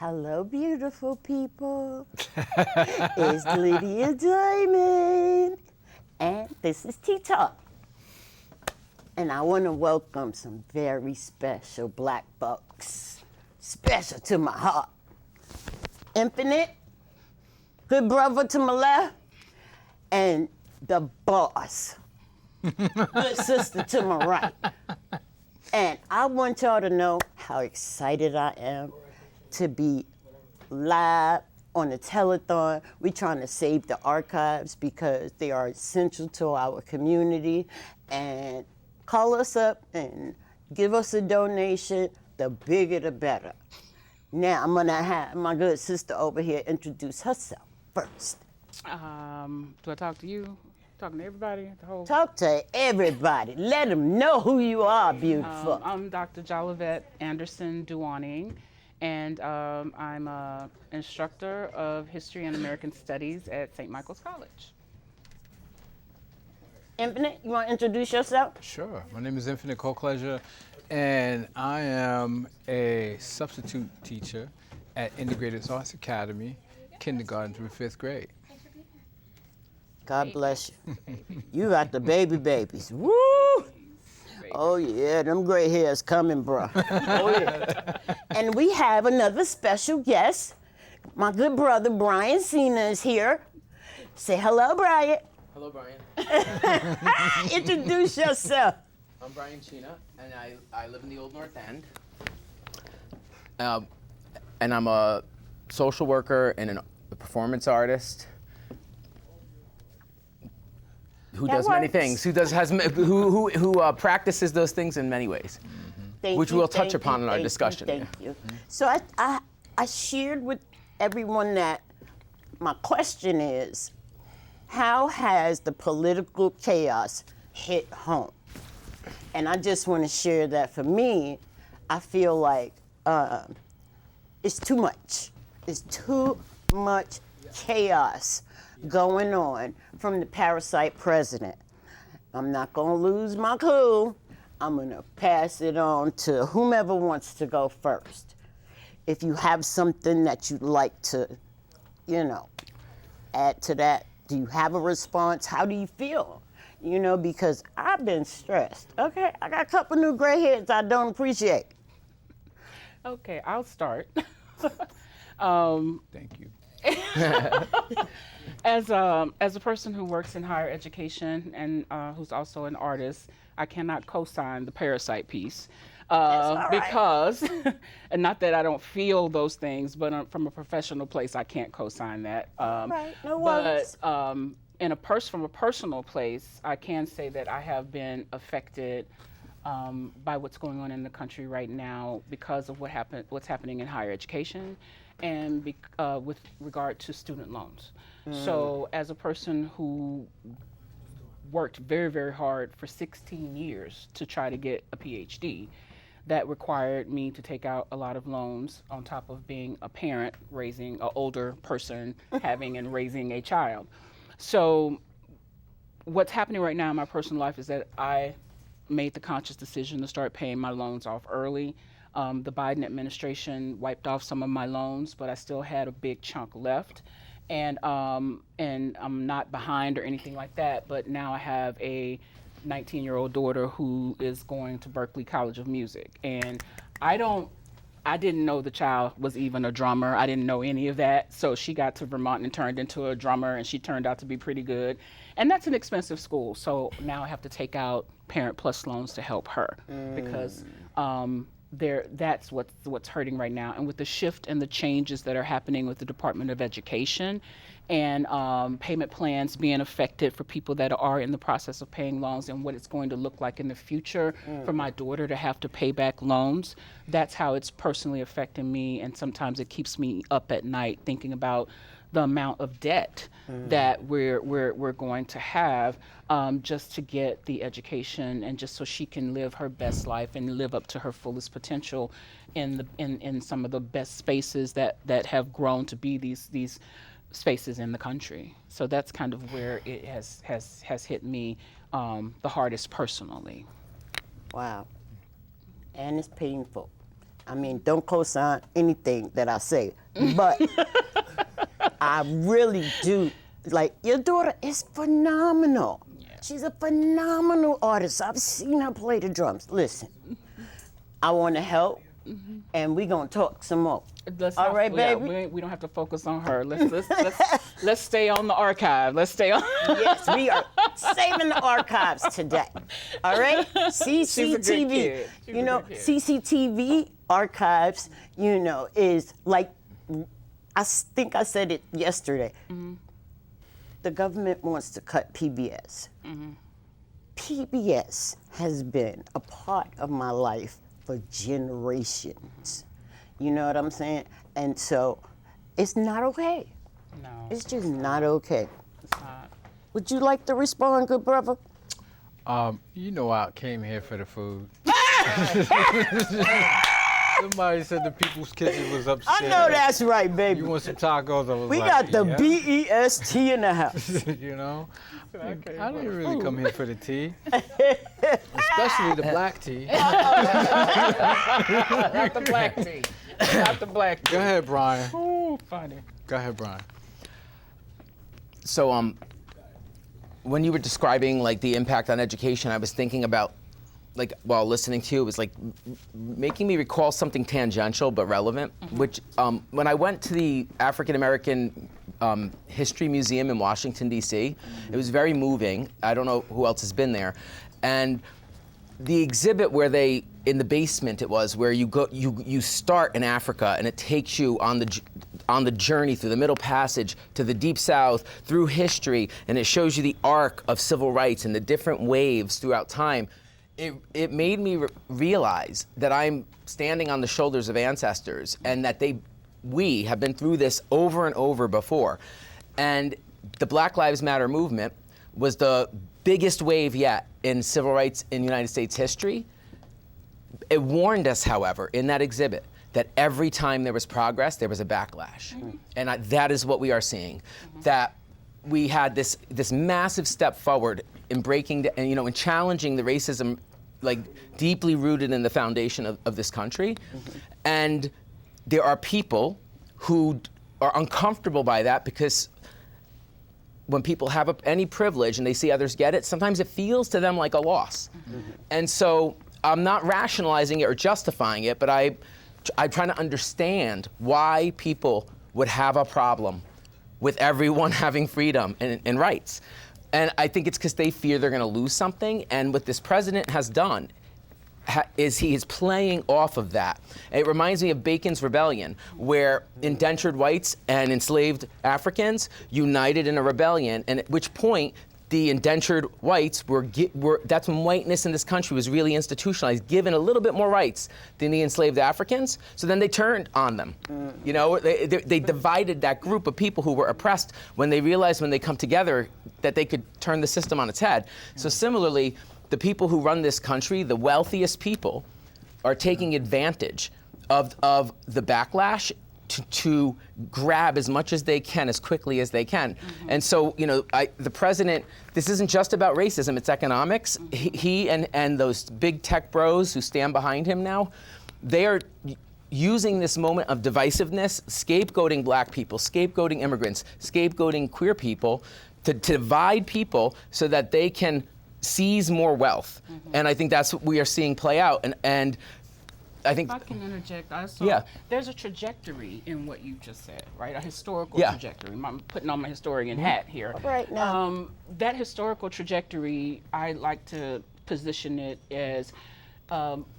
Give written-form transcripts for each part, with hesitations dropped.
Hello, beautiful people. It's Lydia Diamond, and this is Tea Talk. And I want to welcome some very special Black folks, special to my heart. Infinite, good brother to my left, and the boss, good sister to my right. And I want y'all to know how excited I am to be live on the telethon. We're trying to save the archives because they are essential to our community. And call us up and give us a donation. The bigger, the better. Now I'm gonna have my good sister over here introduce herself first. Do I talk to you? Talking to everybody? The whole... Talk to everybody. Let them know who you are, beautiful. I'm Dr. Jolivette Anderson-Douoning, and I'm an instructor of History and American Studies at St. Michael's College. Infinite, you want to introduce yourself? Sure. My name is Infinite Culcleasure, and I am a substitute teacher at Integrated Arts Academy, kindergarten through 5th grade. God bless you. You got the babies. Woo! Oh yeah, them gray hairs coming, bro. Oh yeah. And we have another special guest. My good brother, Brian Cina, is here. Say hello, Brian. Hello, Brian. Introduce yourself. I'm Brian Cina, and I live in the Old North End. And I'm a social worker and a performance artist who does many things, who practices those things in many ways, which we'll touch upon in our discussion. Thank you. So I shared with everyone that my question is, how has the political chaos hit home? And I just want to share that for me, I feel like it's too much. It's too much chaos going on from the parasite president. I'm not going to lose my cool. I'm going to pass it on to whomever wants to go first. If you have something that you'd like to, add to that, do you have a response? How do you feel? Because I've been stressed. Okay, I got a couple new gray hairs I don't appreciate. Okay, I'll start. Thank you. As a person who works in higher education and who's also an artist, I cannot co-sign the parasite piece because, and not that I don't feel those things, but from a professional place, I can't co-sign that. Right, no worries. But from a personal place, I can say that I have been affected by what's going on in the country right now because of what's happening in higher education and with regard to student loans. So as a person who worked very, very hard for 16 years to try to get a PhD, that required me to take out a lot of loans on top of being a parent, raising an older person, having and raising a child. So what's happening right now in my personal life is that I made the conscious decision to start paying my loans off early. The Biden administration wiped off some of my loans, but I still had a big chunk left. And I'm not behind or anything like that, but now I have a 19-year-old daughter who is going to Berklee College of Music. And I didn't know the child was even a drummer. I didn't know any of that. So she got to Vermont and turned into a drummer, and she turned out to be pretty good. And that's an expensive school. So now I have to take out Parent Plus loans to help her because that's what's hurting right now. And with the shift and the changes that are happening with the Department of Education and payment plans being affected for people that are in the process of paying loans and what it's going to look like in the future for my daughter to have to pay back loans, that's how it's personally affecting me. And sometimes it keeps me up at night thinking about the amount of debt that we're going to have just to get the education and just so she can live her best life and live up to her fullest potential in some of the best spaces that have grown to be these spaces in the country. So that's kind of where it has hit me the hardest personally. Wow. And it's painful. I mean, don't co-sign anything that I say, but I really do. Like, your daughter is phenomenal. Yeah. She's a phenomenal artist. I've seen her play the drums. Listen, I want to help, and we're going to talk some more. All right, baby? We don't have to focus on her. Let's stay on the archive. Let's stay on. Yes, we are saving the archives today. All right? CCTV. You know, CCTV archives, you know, is like, I think I said it yesterday. The government wants to cut PBS. PBS has been a part of my life for generations. You know what I'm saying? And so it's not okay. No. It's just not okay. It's not. Would you like to respond, good brother? You know I came here for the food. Somebody said the People's Kitchen was upstairs. I know that's right, baby. You want some tacos? I was We like, got the yeah. BEST in the house. You know? I didn't really come here for the tea. Especially the black tea. Not the black tea. Not the black tea. Go ahead, Brian. Ooh, funny. Go ahead, Brian. So, when you were describing like the impact on education, I was thinking about, like, while listening to you, it was like making me recall something tangential but relevant, which when I went to the African American History Museum in Washington, D.C., it was very moving. I don't know who else has been there. And the exhibit where they, in the basement it was, where you go, you start in Africa and it takes you on the journey through the Middle Passage to the Deep South, through history, and it shows you the arc of civil rights and the different waves throughout time. It made me realize that I'm standing on the shoulders of ancestors and that we have been through this over and over before. And the Black Lives Matter movement was the biggest wave yet in civil rights in United States history. It warned us, however, in that exhibit, that every time there was progress, there was a backlash. And that is what we are seeing. That we had this massive step forward in breaking, in challenging the racism, like deeply rooted in the foundation of this country. And there are people who are uncomfortable by that because when people have any privilege and they see others get it, sometimes it feels to them like a loss. And so I'm not rationalizing it or justifying it, but I'm trying to understand why people would have a problem with everyone having freedom and rights. And I think it's because they fear they're going to lose something. And what this president has done is he is playing off of that. It reminds me of Bacon's Rebellion, where indentured whites and enslaved Africans united in a rebellion, and at which point the indentured whites were that's when whiteness in this country was really institutionalized, given a little bit more rights than the enslaved Africans. So then they turned on them. You know, they divided that group of people who were oppressed when they realized when they come together that they could turn the system on its head. So similarly, the people who run this country, the wealthiest people, are taking advantage of the backlash to grab as much as they can, as quickly as they can. And so, the president, this isn't just about racism, it's economics. He and those big tech bros who stand behind him now, they are using this moment of divisiveness, scapegoating black people, scapegoating immigrants, scapegoating queer people, to divide people so that they can seize more wealth. And I think that's what we are seeing play out. And I think, if I can interject, there's a trajectory in what you just said, right? A historical trajectory. I'm putting on my historian hat here. Right now. That historical trajectory, I like to position it as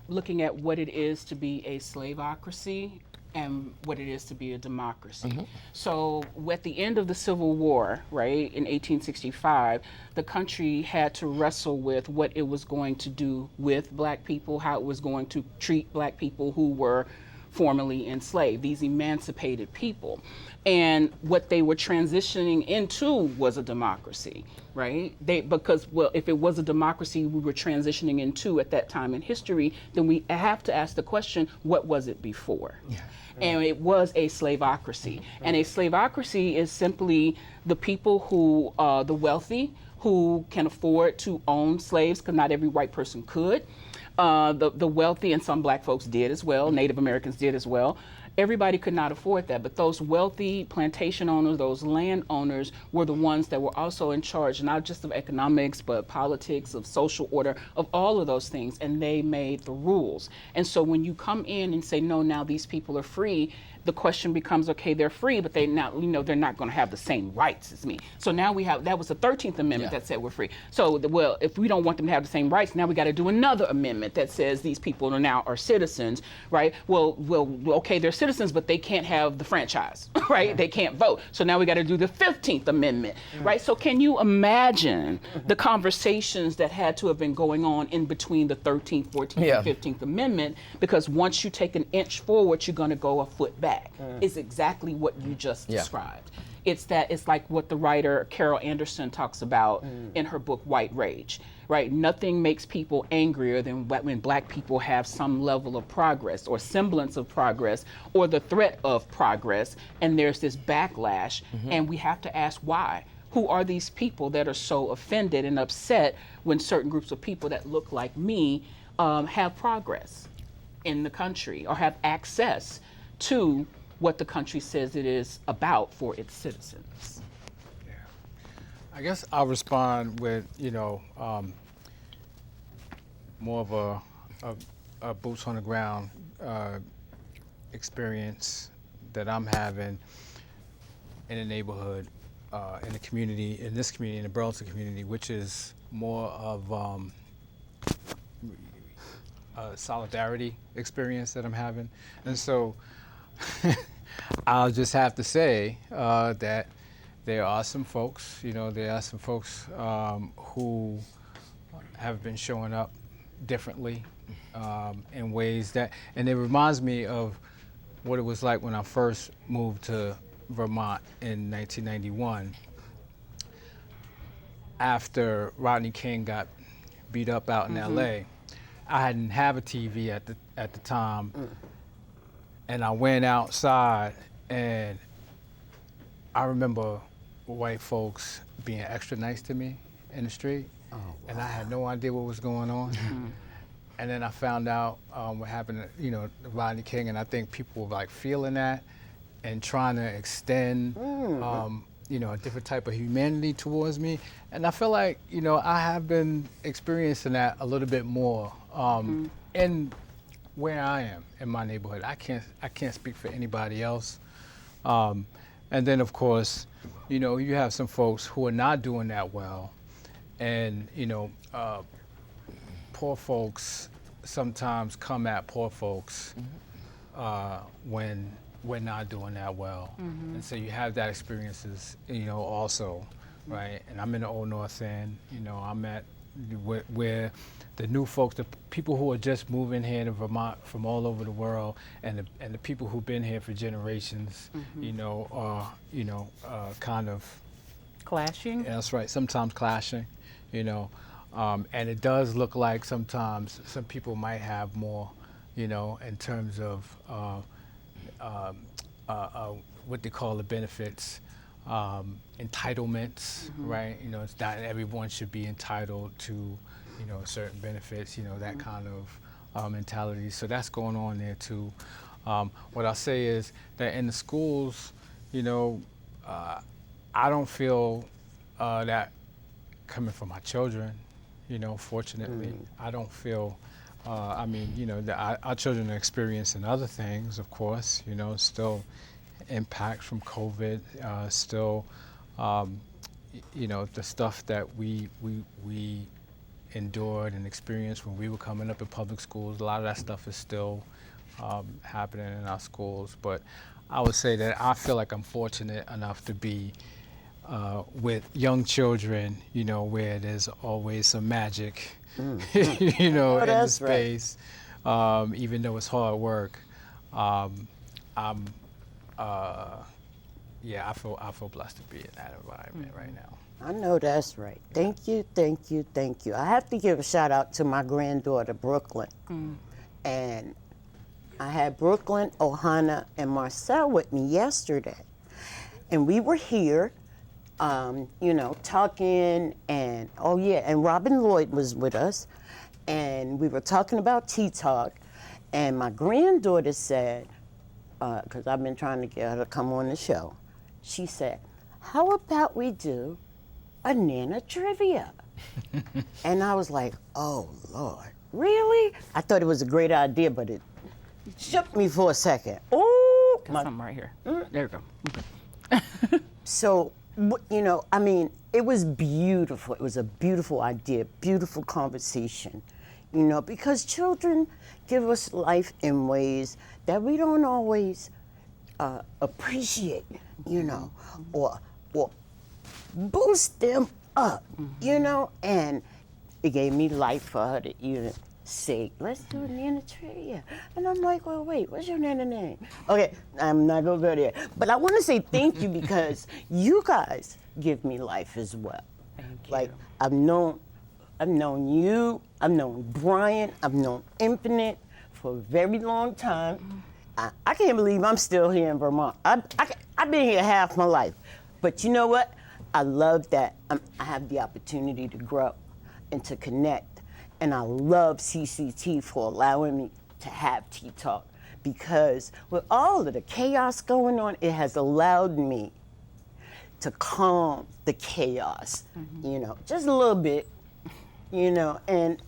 looking at what it is to be a slaveocracy and what it is to be a democracy. So at the end of the Civil War, right, in 1865, the country had to wrestle with what it was going to do with black people, how it was going to treat black people who were formerly enslaved, these emancipated people. And what they were transitioning into was a democracy, right? Because if it was a democracy we were transitioning into at that time in history, then we have to ask the question, what was it before? And it was a slaveocracy. And a slaveocracy is simply the people who, the wealthy, who can afford to own slaves, because not every white person could. The wealthy, and some black folks did as well, Native Americans did as well. Everybody could not afford that, but those wealthy plantation owners, those landowners were the ones that were also in charge, not just of economics, but politics, of social order, of all of those things, and they made the rules. And so when you come in and say, no, now these people are free, the question becomes, okay, they're free, but they're not going to have the same rights as me. So now that was the 13th Amendment that said we're free. So, well, if we don't want them to have the same rights, now we got to do another amendment that says these people are citizens, right? Well, okay, they're citizens, but they can't have the franchise, right? They can't vote. So now we got to do the 15th Amendment, right? So can you imagine the conversations that had to have been going on in between the 13th, 14th, and 15th Amendment? Because once you take an inch forward, you're going to go a foot back. Is exactly what you just described. It's like what the writer Carol Anderson talks about in her book White Rage, right? Nothing makes people angrier than when black people have some level of progress or semblance of progress or the threat of progress, and there's this backlash, and we have to ask why. Who are these people that are so offended and upset when certain groups of people that look like me have progress in the country or have access to what the country says it is about for its citizens? Yeah. I guess I'll respond with, more of a boots on the ground experience that I'm having in a neighborhood, in the community, in the Burlington community, which is more of a solidarity experience that I'm having. And so I'll just have to say that there are some folks, who have been showing up differently in ways that, and it reminds me of what it was like when I first moved to Vermont in 1991 after Rodney King got beat up out in LA. I didn't have a TV at the time. And I went outside, and I remember white folks being extra nice to me in the street, and I had no idea what was going on. And then I found out what happened to, Rodney King, and I think people were like feeling that and trying to extend, a different type of humanity towards me. And I feel like, I have been experiencing that a little bit more in where I am in my neighborhood. I can't speak for anybody else. And then of course, you have some folks who are not doing that well, and poor folks sometimes come at poor folks when we're not doing that well. And so you have that experiences, also, right? And I'm in the Old North End, I'm at where the new folks, the people who are just moving here to Vermont from all over the world, and the people who've been here for generations, are kind of Clashing? That's right. Sometimes clashing, and it does look like sometimes some people might have more, in terms of what they call the benefits. Entitlements, right? It's not everyone should be entitled to, certain benefits, that kind of mentality. So that's going on there too. What I'll say is that in the schools, I don't feel that coming from my children, fortunately. I don't feel, that our children are experiencing other things, of course, still impact from COVID, still, the stuff that we endured and experienced when we were coming up in public schools. A lot of that stuff is still happening in our schools. But I would say that I feel like I'm fortunate enough to be with young children, where there's always some magic, in the space, even though it's hard work. I feel blessed to be in that environment right now. I know that's right. Thank you, thank you, thank you. I have to give a shout out to my granddaughter, Brooklyn. And I had Brooklyn, Ohana, and Marcel with me yesterday. And we were here, talking, and and Robin Lloyd was with us. and we were talking about Tea Talk, and my granddaughter said, because I've been trying to get her to come on the show, she said, how about we do a Nana trivia? And I was like, oh, Lord, really? I thought it was a great idea, but it shook me for a second. Oh, Got something right here. There you go. So, you know, I mean, it was beautiful. It was a beautiful idea, beautiful conversation, you know, because children give us life in ways that we don't always appreciate, you know, or boost them up, you know, and it gave me life for her to even say, let's do a Nana trivia. And I'm like, well, wait, what's your Nana name? Okay, I'm not gonna go there. But I wanna say thank you because you guys give me life as well. Thank you. Like, I've known you, I've known Brian, I've known Infinite for a very long time. I can't believe I'm still here in Vermont. I've been here half my life. But you know what? I love that I have the opportunity to grow and to connect. And I love CCT for allowing me to have Tea Talk because with all of the chaos going on, it has allowed me to calm the chaos, you know, just a little bit, you know, and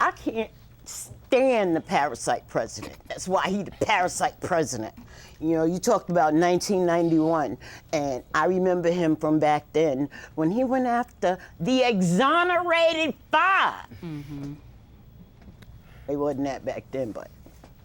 I can't stand the parasite president. That's why he's the parasite president. You know, you talked about 1991, and I remember him from back then when he went after the exonerated 5. It wasn't that back then, but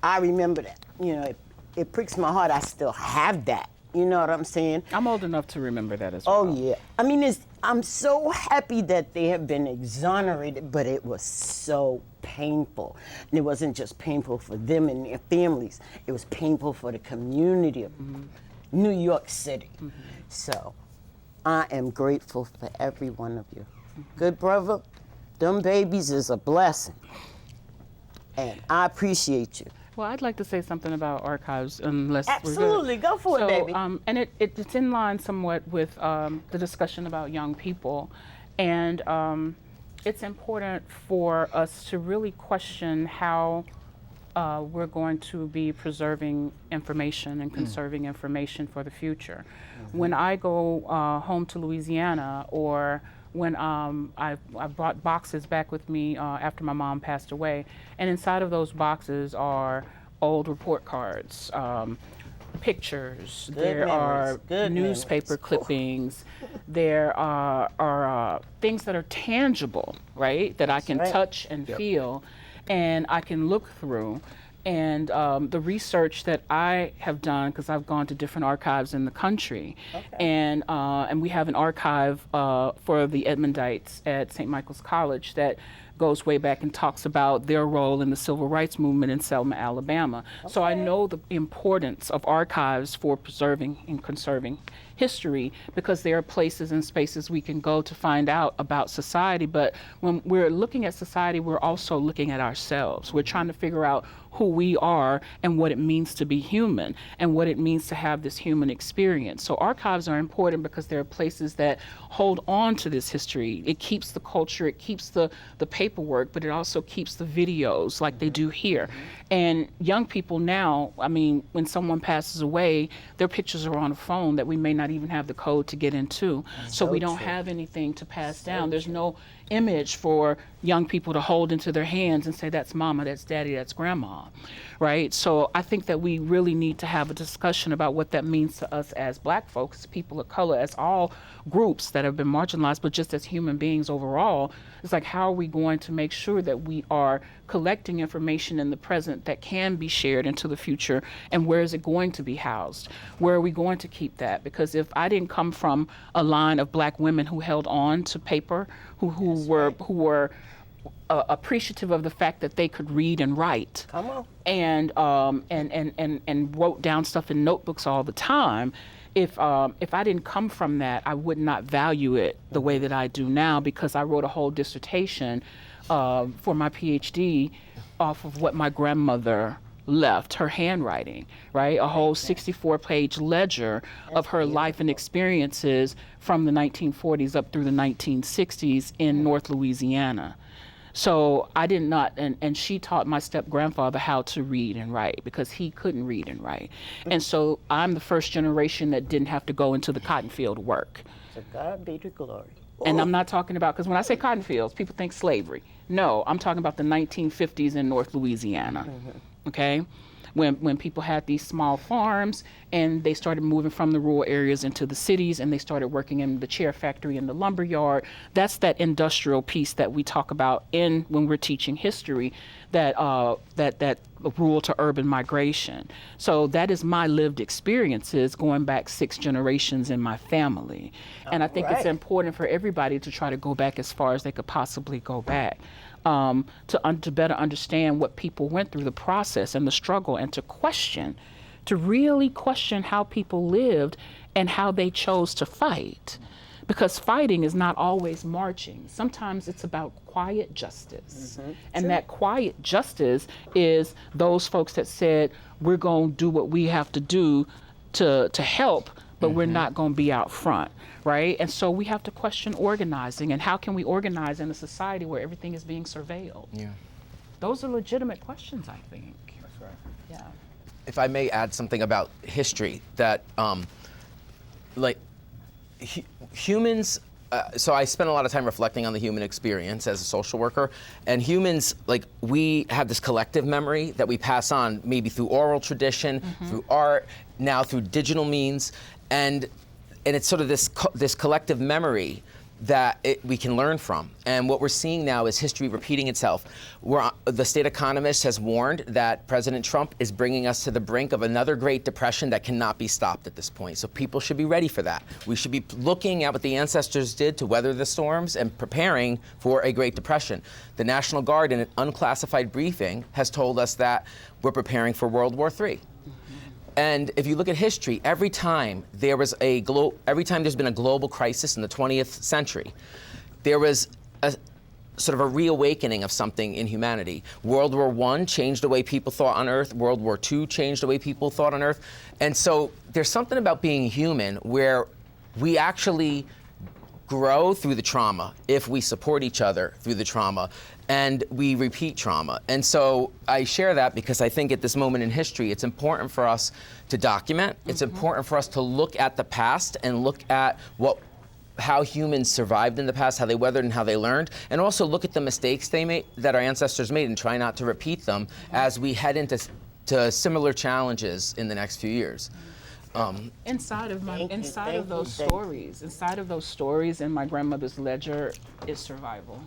I remember that. You know, it pricks my heart. I still have that. You know what I'm saying? I'm old enough to remember that as well. Oh, yeah. I mean, I'm so happy that they have been exonerated, but it was so painful. And it wasn't just painful for them and their families. It was painful for the community of New York City. So I am grateful for every one of you. Good brother, them babies is a blessing. And I appreciate you. Well, I'd like to say something about archives, unless we're Absolutely, good. go for it, baby. And it's in line somewhat with the discussion about young people, and it's important for us to really question how we're going to be preserving information and conserving information for the future. When I go home to Louisiana, or when I brought boxes back with me after my mom passed away, and inside of those boxes are old report cards, pictures, there are newspaper clippings, there are things that are tangible, right, that I can touch and feel, and I can look through. And the research that I have done, because I've gone to different archives in the country, and we have an archive for the Edmondites at St. Michael's College that goes way back and talks about their role in the civil rights movement in Selma, Alabama. So I know the importance of archives for preserving and conserving history, because there are places and spaces we can go to find out about society. But when we're looking at society, we're also looking at ourselves. We're trying to figure out who we are and what it means to be human and what it means to have this human experience. So archives are important because there are places that hold on to this history. It keeps the culture, it keeps the paperwork, but it also keeps the videos like they do here. And young people now, I mean, when someone passes away, their pictures are on a phone that we may not even have the code to get into. So we don't have anything to pass down. There's no image for young people to hold into their hands and say, that's mama, that's daddy, that's grandma, right? So I think that we really need to have a discussion about what that means to us as Black folks, people of color, as all groups that have been marginalized, but just as human beings overall. It's like, how are we going to make sure that we are collecting information in the present that can be shared into the future, and where is it going to be housed? Where are we going to keep that? Because if I didn't come from a line of Black women who held on to paper, who were appreciative of the fact that they could read and write, and wrote down stuff in notebooks all the time. If I didn't come from that, I would not value it the way that I do now, because I wrote a whole dissertation for my PhD off of what my grandmother left, her handwriting, right? A whole 64-page ledger of her life and experiences from the 1940s up through the 1960s in North Louisiana. So I did not, and she taught my step-grandfather how to read and write because he couldn't read and write. And so I'm the first generation that didn't have to go into the cotton field to work. To God be the glory. And I'm not talking about, because when I say cotton fields, people think slavery. No, I'm talking about the 1950s in North Louisiana, okay? When people had these small farms and they started moving from the rural areas into the cities and they started working in the chair factory and the lumber yard. That's that industrial piece that we talk about when we're teaching history, that rural to urban migration. So that is my lived experiences going back 6 generations in my family. And I think it's important for everybody to try to go back as far as they could possibly go back. To better understand what people went through, the process and the struggle, and to really question how people lived and how they chose to fight. Because fighting is not always marching. Sometimes it's about quiet justice. And that quiet justice is those folks that said, we're going to do what we have to do to help, but we're not going to be out front. Right? And so we have to question organizing and how can we organize in a society where everything is being surveilled? Yeah. Those are legitimate questions, I think. That's right. Yeah. If I may add something about history, that humans, so I spent a lot of time reflecting on the human experience as a social worker, and humans, we have this collective memory that we pass on maybe through oral tradition, through art, now through digital means, and it's sort of this collective memory that we can learn from. And what we're seeing now is history repeating itself. The state economist has warned that President Trump is bringing us to the brink of another Great Depression that cannot be stopped at this point. So people should be ready for that. We should be looking at what the ancestors did to weather the storms and preparing for a Great Depression. The National Guard, in an unclassified briefing, has told us that we're preparing for World War III. And if you look at history, every time there's been a global crisis in the 20th century, there was a sort of a reawakening of something in humanity. World War I changed the way people thought on Earth. World War II changed the way people thought on Earth. And so there's something about being human where we actually grow through the trauma if we support each other through the trauma, and we repeat trauma. And so I share that because I think at this moment in history, it's important for us to document. It's important for us to look at the past and look at how humans survived in the past, how they weathered and how they learned, and also look at the mistakes they made, that our ancestors made, and try not to repeat them as we head into similar challenges in the next few years. Inside of those stories in my grandmother's ledger is survival.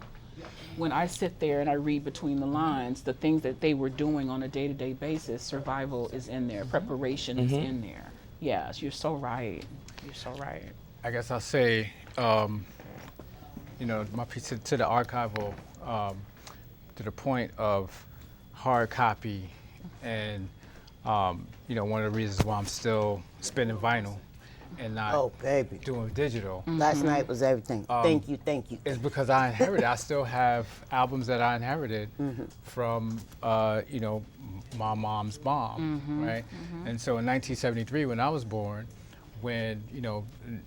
When I sit there and I read between the lines, the things that they were doing on a day-to-day basis, survival is in there, preparation is in there. Yes, you're so right. You're so right. I guess I'll say, my piece to the archival, to the point of hard copy, and one of the reasons why I'm still spinning vinyl and not doing digital. Last night was everything. Thank you. It's because I inherited. I still have albums that I inherited from, my mom's mom, right? And so in 1973, when I was born, when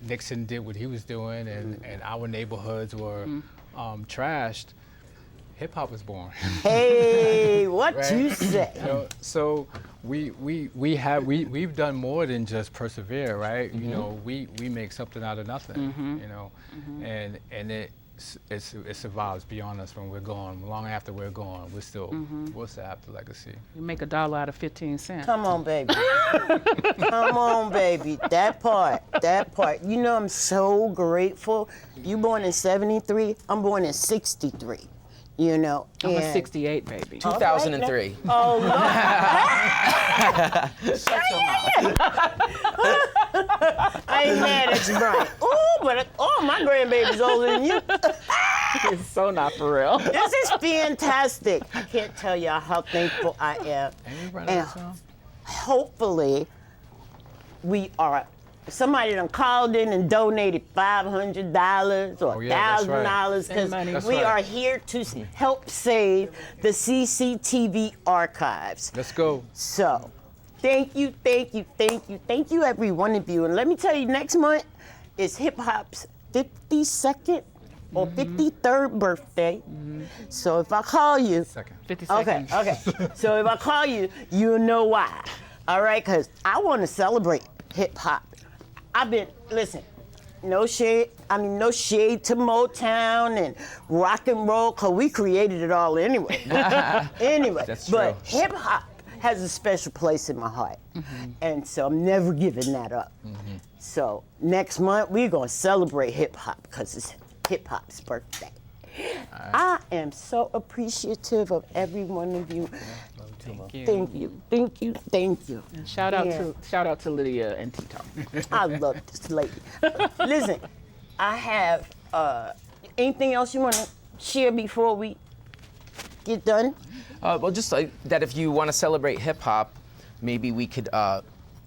Nixon did what he was doing, and our neighborhoods were trashed, hip hop was born. Hey, what right? you say? So we've done more than just persevere, right? We make something out of nothing, and it survives beyond us when we're gone. Long after we're gone, we'll still have the legacy. You make $1 out of 15 cents. Come on, baby. Come on, baby. That part. I'm so grateful. You born in 73, I'm born in 63. I'm a 68 baby. 2003. Oh, Lord. I ain't mad at you, Brian. But my grandbaby's older than you. It's so not for real. This is fantastic. I can't tell y'all how thankful I am. And hopefully, somebody done called in and donated $500 or $1,000 because we are here to help save the CCTV archives. Let's go. So, thank you, every one of you. And let me tell you, next month is hip hop's 52nd or 53rd birthday. So if I call you, Second. 50 okay, seconds. okay. So if I call you, you'll know why. All right, because I want to celebrate hip hop. Listen, no shade to Motown and rock and roll, because we created it all anyway. Anyway, That's but true. hip hop has a special place in my heart. And so I'm never giving that up. So next month, we're going to celebrate hip hop because it's hip hop's birthday. I am so appreciative of every one of you. Thank you. Thank you, thank you, thank you. Shout out Yeah. to Lydia and Tito. I love this lady. Listen, I have anything else you want to share before we get done? Well, just like that, if you want to celebrate hip hop, maybe we could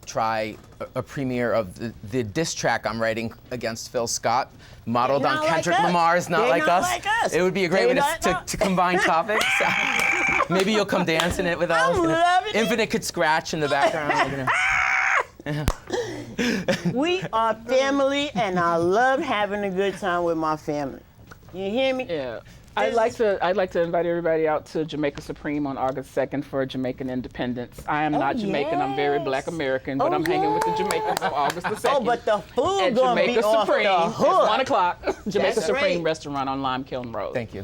try a premiere of the diss track I'm writing against Phil Scott, modeled They're on not like Kendrick us. Lamar's "Not They're Like not Us." like us. It would be a great They're way not- to combine topics. Maybe you'll come dance in it with us. I'm loving it. Infinite could scratch in the background. We are family, and I love having a good time with my family. You hear me? Yeah. I'd like to invite everybody out to Jamaica Supreme on August 2nd for Jamaican independence. I am not Jamaican. I'm very Black American, but Oh, I'm hanging with the Jamaicans on August the 2nd. Oh, but the food at gonna Jamaica be off Supreme the at hook. 1 o'clock. Jamaica That's Supreme right. restaurant on Lime Kiln Road. Thank you.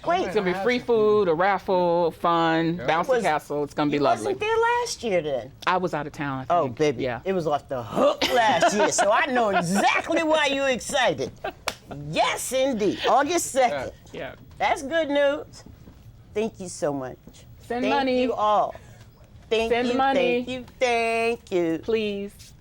Wait, It's gonna be free food, a raffle, fun, bouncy Was- castle. It's gonna be you lovely. wasn't there last year then? I was out of town. I Oh, think. baby, Yeah. it was off the hook last year, so I know exactly why you're excited. Yes, indeed. August 2nd. Yeah. That's good news. Thank you so much. Send Thank money. you all. Thank Send you, money. thank you, thank you. Please.